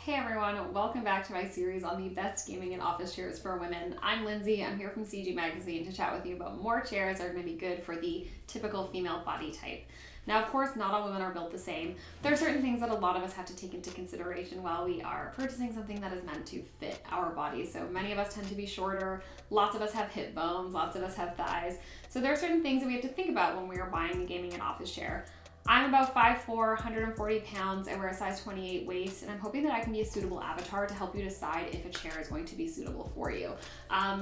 Hey everyone, welcome back to my series on the best gaming and office chairs for women. I'm Lindsay, I'm here from CG Magazine to chat with you about more chairs that are going to be good for the typical female body type. Now, of course, not all women are built the same. There are certain things that a lot of us have to take into consideration while we are purchasing something that is meant to fit our bodies. So many of us tend to be shorter, lots of us have hip bones, lots of us have thighs. So there are certain things that we have to think about when we are buying a gaming and office chair. I'm about 5'4", 140 pounds, I wear a size 28 waist, and I'm hoping that I can be a suitable avatar to help you decide if a chair is going to be suitable for you.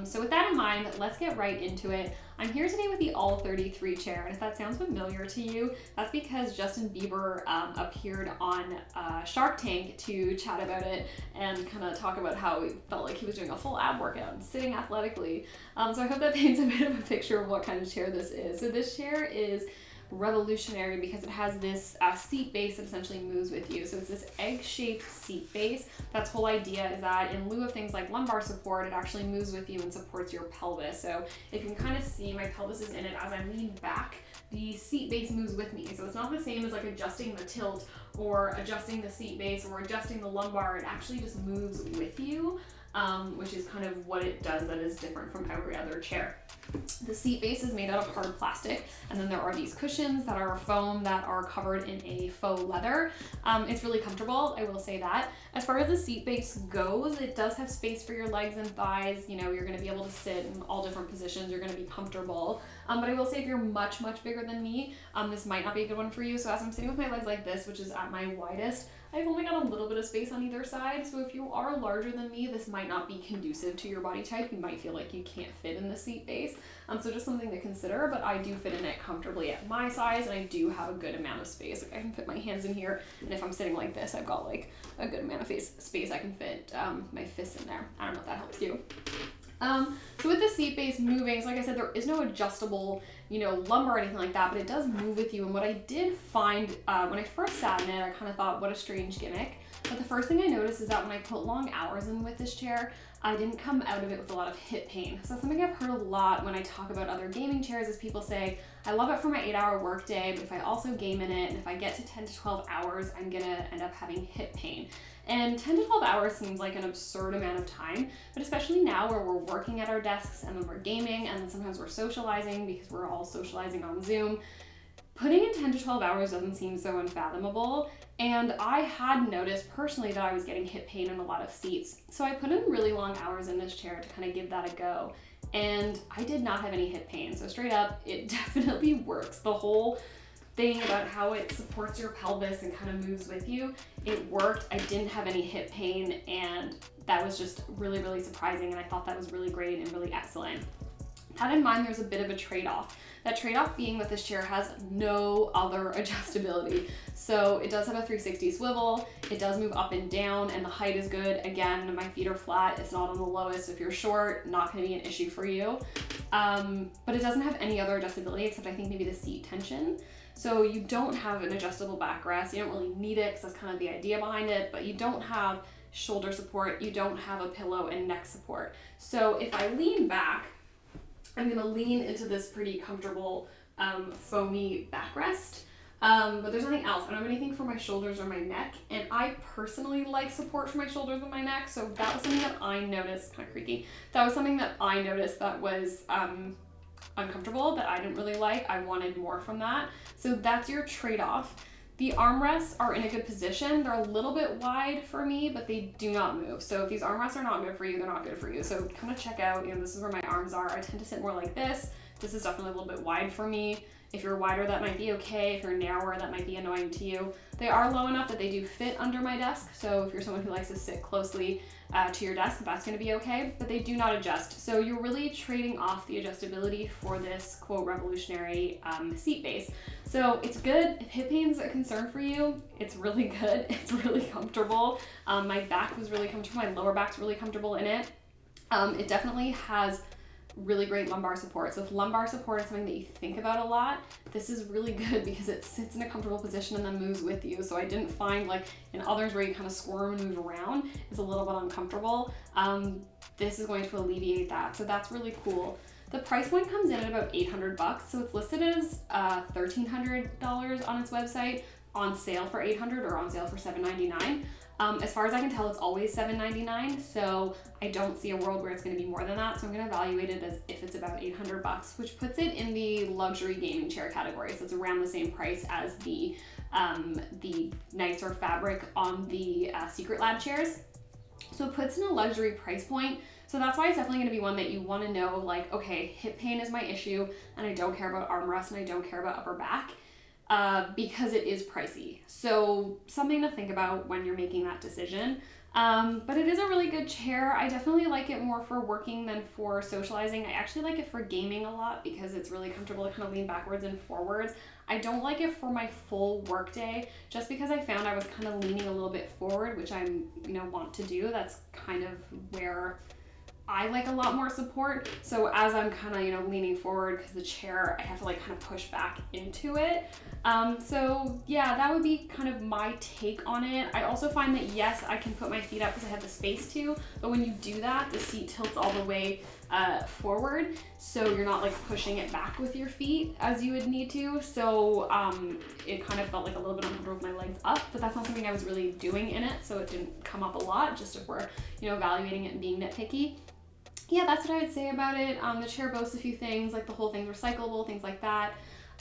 So with that in mind, let's get right into it. I'm here today with the all33 chair, and if that sounds familiar to you, that's because Justin Bieber appeared on Shark Tank to chat about it and kind of talk about how he felt like he was doing a full ab workout and sitting athletically. So I hope that paints a bit of a picture of what kind of chair this is. So this chair is revolutionary because it has this seat base that essentially moves with you. So it's this egg-shaped seat base. That's whole idea is that in lieu of things like lumbar support, it actually moves with you and supports your pelvis. So if you can kind of see, my pelvis is in it as I lean back, the seat base moves with me. So it's not the same as like adjusting the tilt or adjusting the seat base or adjusting the lumbar. It actually just moves with you, which is kind of what it does that is different from every other chair. The seat base is made out of hard plastic, and then there are these cushions that are foam that are covered in a faux leather. It's really comfortable, I will say that. As far as the seat base goes, it does have space for your legs and thighs. You know, you're going to be able to sit in all different positions. You're going to be comfortable. But I will say if you're much bigger than me, this might not be a good one for you. So as I'm sitting with my legs like this, which is at my widest, I've only got a little bit of space on either side. So if you are larger than me, this might not be conducive to your body type. You might feel like you can't fit in the seat base. So just something to consider, but I do fit in it comfortably at my size, and I do have a good amount of space. Like I can fit my hands in here, and if I'm sitting like this, I've got like a good amount of space. I can fit my fists in there. I don't know if that helps you. So with the seat base moving, so like I said, there is no adjustable, lumbar or anything like that, but it does move with you. And what I did find when I first sat in it, I kind of thought, what a strange gimmick. But the first thing I noticed is that when I put long hours in with this chair, I didn't come out of it with a lot of hip pain. So that's something I've heard a lot when I talk about other gaming chairs is people say, I love it for my 8-hour workday, but if I also game in it, and if I get to 10 to 12 hours, I'm gonna end up having hip pain. And 10 to 12 hours seems like an absurd amount of time, but especially now where we're working at our desks and then we're gaming and then sometimes we're socializing because we're all socializing on Zoom, putting in 10 to 12 hours doesn't seem so unfathomable. And I had noticed personally that I was getting hip pain in a lot of seats. So I put in really long hours in this chair to kind of give that a go. And I did not have any hip pain. So straight up, it definitely works. The whole thing about how it supports your pelvis and kind of moves with you, it worked. I didn't have any hip pain, and that was just really surprising, and I thought that was really great and really excellent. That in mind, there's a bit of a trade-off. That trade-off being that this chair has no other adjustability. So it does have a 360 swivel, it does move up and down, and the height is good. Again, my feet are flat, it's not on the lowest. If you're short, not gonna be an issue for you. But it doesn't have any other adjustability except I think maybe the seat tension. So you don't have an adjustable backrest. You don't really need it because that's kind of the idea behind it, but you don't have shoulder support, you don't have a pillow and neck support. So if I lean back, I'm gonna lean into this pretty comfortable foamy backrest, but there's nothing else. I don't have anything for my shoulders or my neck, and I personally like support for my shoulders and my neck, so that was something that I noticed, kind of creaky, that was something that I noticed that was uncomfortable, that I didn't really like. I wanted more from that. So that's your trade-off. The armrests are in a good position. They're a little bit wide for me, but they do not move. So if these armrests are not good for you, they're not good for you. So kind of check out, this is where my arms are. I tend to sit more like this. This is definitely a little bit wide for me. If you're wider, that might be okay. If you're narrower, that might be annoying to you. They are low enough that they do fit under my desk. So if you're someone who likes to sit closely to your desk, that's gonna be okay, but they do not adjust. So you're really trading off the adjustability for this quote revolutionary seat base. So it's good. If hip pain's a concern for you, it's really good. It's really comfortable. My back was really comfortable. My lower back's really comfortable in it. It definitely has really great lumbar support. So if lumbar support is something that you think about a lot, this is really good because it sits in a comfortable position and then moves with you. So I didn't find like in others where you kind of squirm and move around, it's a little bit uncomfortable. This is going to alleviate that. So that's really cool. The price point comes in at about $800, so it's listed as $1,300 on its website, on sale for $800 or on sale for $799. As far as I can tell, it's always $7.99, so I don't see a world where it's going to be more than that. So I'm going to evaluate it as if it's about $800, which puts it in the luxury gaming chair category. So it's around the same price as the nicer fabric on the Secret Lab chairs. So it puts in a luxury price point. So that's why it's definitely going to be one that you want to know, like, okay, hip pain is my issue, and I don't care about armrest, and I don't care about upper back, because it is pricey. So something to think about when you're making that decision. But it is a really good chair. I definitely like it more for working than for socializing. I actually like it for gaming a lot because it's really comfortable to kind of lean backwards and forwards. I don't like it for my full work day, just because I found I was kind of leaning a little bit forward, which I'm, want to do. That's kind of where I like a lot more support. So as I'm kind of, leaning forward because the chair, I have to like kind of push back into it. So yeah, that would be kind of my take on it. I also find that yes, I can put my feet up because I have the space to, but when you do that, the seat tilts all the way forward. So you're not like pushing it back with your feet as you would need to. So it kind of felt like a little bit uncomfortable with my legs up, but that's not something I was really doing in it. So it didn't come up a lot, just if we're, evaluating it and being nitpicky. Yeah, that's what I would say about it. The chair boasts a few things, like the whole thing's recyclable, things like that.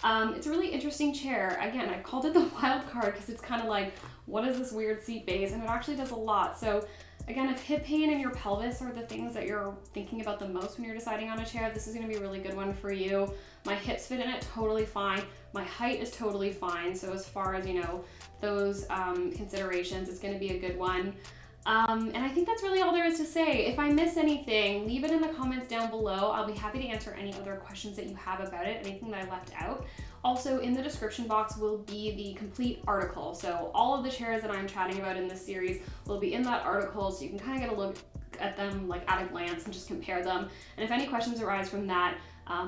It's a really interesting chair. Again, I called it the wild card because it's kind of like, what is this weird seat base? And it actually does a lot. So again, if hip pain and your pelvis are the things that you're thinking about the most when you're deciding on a chair, this is going to be a really good one for you. My hips fit in it totally fine. My height is totally fine. So as far as, those considerations, it's going to be a good one. And I think that's really all there is to say. If I miss anything, leave it in the comments down below. I'll be happy to answer any other questions that you have about it, anything that I left out. Also, in the description box will be the complete article. So all of the chairs that I'm chatting about in this series will be in that article, so you can kind of get a look at them like at a glance and just compare them. And if any questions arise from that,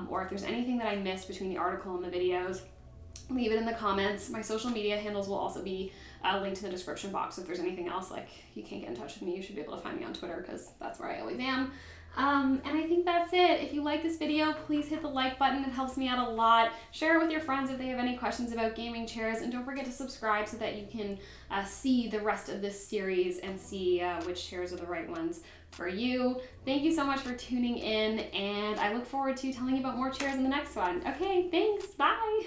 or if there's anything that I missed between the article and the videos, leave it in the comments. My social media handles will also be linked in the description box. So if there's anything else, like you can't get in touch with me, you should be able to find me on Twitter because that's where I always am. And I think that's it. If you like this video, please hit the like button. It helps me out a lot. Share it with your friends if they have any questions about gaming chairs. And don't forget to subscribe so that you can see the rest of this series and see which chairs are the right ones for you. Thank you so much for tuning in, and I look forward to telling you about more chairs in the next one. Okay, thanks. Bye.